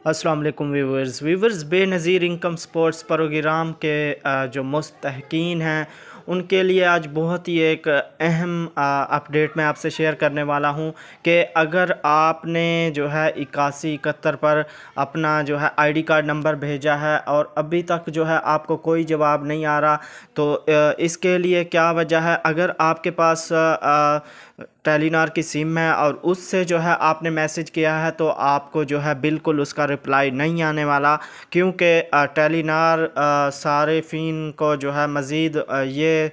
السلام علیکم ویورز بے نظیر انکم سپورٹس پروگرام کے جو مستحقین ہیں ان کے لیے آج بہت ہی ایک اہم اپڈیٹ میں آپ سے شیئر کرنے والا ہوں کہ اگر آپ نے جو ہے 8171 پر اپنا جو ہے آئی ڈی کارڈ نمبر بھیجا ہے اور ابھی تک جو ہے آپ کو کوئی جواب نہیں آ رہا تو اس کے لیے کیا وجہ ہے۔ اگر آپ کے پاس ٹیلی نار کی سم ہے اور اس سے جو ہے آپ نے میسج کیا ہے تو آپ کو جو ہے بالکل اس کا رپلائی نہیں آنے والا، کیونکہ ٹیلی نار صارفین کو جو ہے مزید یہ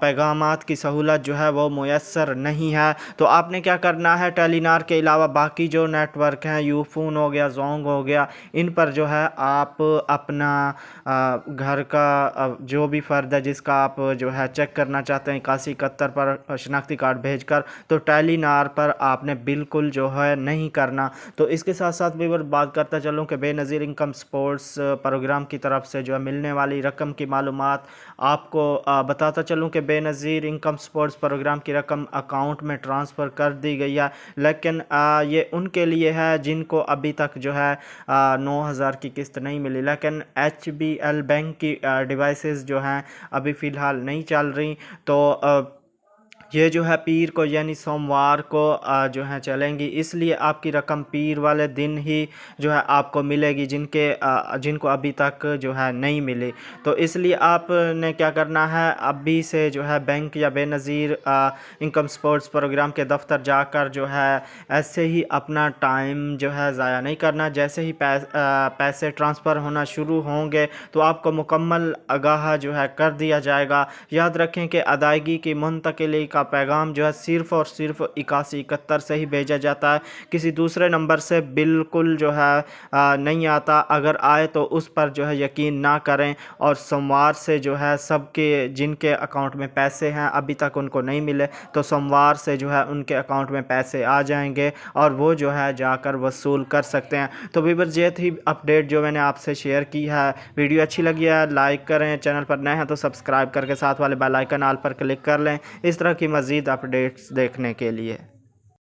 پیغامات کی سہولت جو ہے وہ میسر نہیں ہے۔ تو آپ نے کیا کرنا ہے، ٹیلی نار کے علاوہ باقی جو نیٹ ورک ہیں، یو فون ہو گیا، زونگ ہو گیا، ان پر جو ہے آپ اپنا گھر کا جو بھی فرد ہے جس کا آپ جو ہے چیک کرنا چاہتے ہیں 8171 پر شناختی کارڈ بھیج کر، تو ٹیلی نار پر آپ نے بالکل جو ہے نہیں کرنا۔ تو اس کے ساتھ ساتھ ویور بات کرتا چلوں کہ بے نظیر انکم سپورٹس پروگرام کی طرف سے جو ہے ملنے والی رقم کی معلومات آپ کو بتاتا چلوں کہ بے نظیر انکم سپورٹس پروگرام کی رقم اکاؤنٹ میں ٹرانسفر کر دی گئی ہے، لیکن یہ ان کے لیے ہے جن کو ابھی تک جو ہے 9000 کی قسط نہیں ملی، لیکن HBL بینک کی ڈیوائسز جو ہیں ابھی فی الحال نہیں چل رہی، تو یہ جو ہے پیر کو یعنی سوموار کو جو ہے چلیں گی، اس لیے آپ کی رقم پیر والے دن ہی جو ہے آپ کو ملے گی جن کو ابھی تک جو ہے نہیں ملی۔ تو اس لیے آپ نے کیا کرنا ہے، ابھی سے جو ہے بینک یا بے نظیر انکم سپورٹس پروگرام کے دفتر جا کر جو ہے ایسے ہی اپنا ٹائم جو ہے ضائع نہیں کرنا۔ جیسے ہی پیسے ٹرانسفر ہونا شروع ہوں گے تو آپ کو مکمل آگاہ جو ہے کر دیا جائے گا۔ یاد رکھیں کہ ادائیگی کی منتقلی کا پیغام جو ہے صرف اور صرف 8171 سے ہی بھیجا جاتا ہے، کسی دوسرے نمبر سے بالکل جو ہے نہیں آتا۔ اگر آئے تو اس پر جو ہے یقین نہ کریں، اور سوموار سے جو ہے سب کے جن کے اکاؤنٹ میں پیسے ہیں ابھی تک ان کو نہیں ملے تو سوموار سے جو ہے ان کے اکاؤنٹ میں پیسے آ جائیں گے اور وہ جو ہے جا کر وصول کر سکتے ہیں۔ تو ویورز یہ تھی اپڈیٹ جو میں نے آپ سے شیئر کی ہے۔ ویڈیو اچھی لگی ہے لائک کریں، چینل پر نئے ہیں تو سبسکرائب کر کے ساتھ والے بیل آئیکن آل پر کلک کر لیں اس طرح کی مزید اپڈیٹس دیکھنے کے لیے۔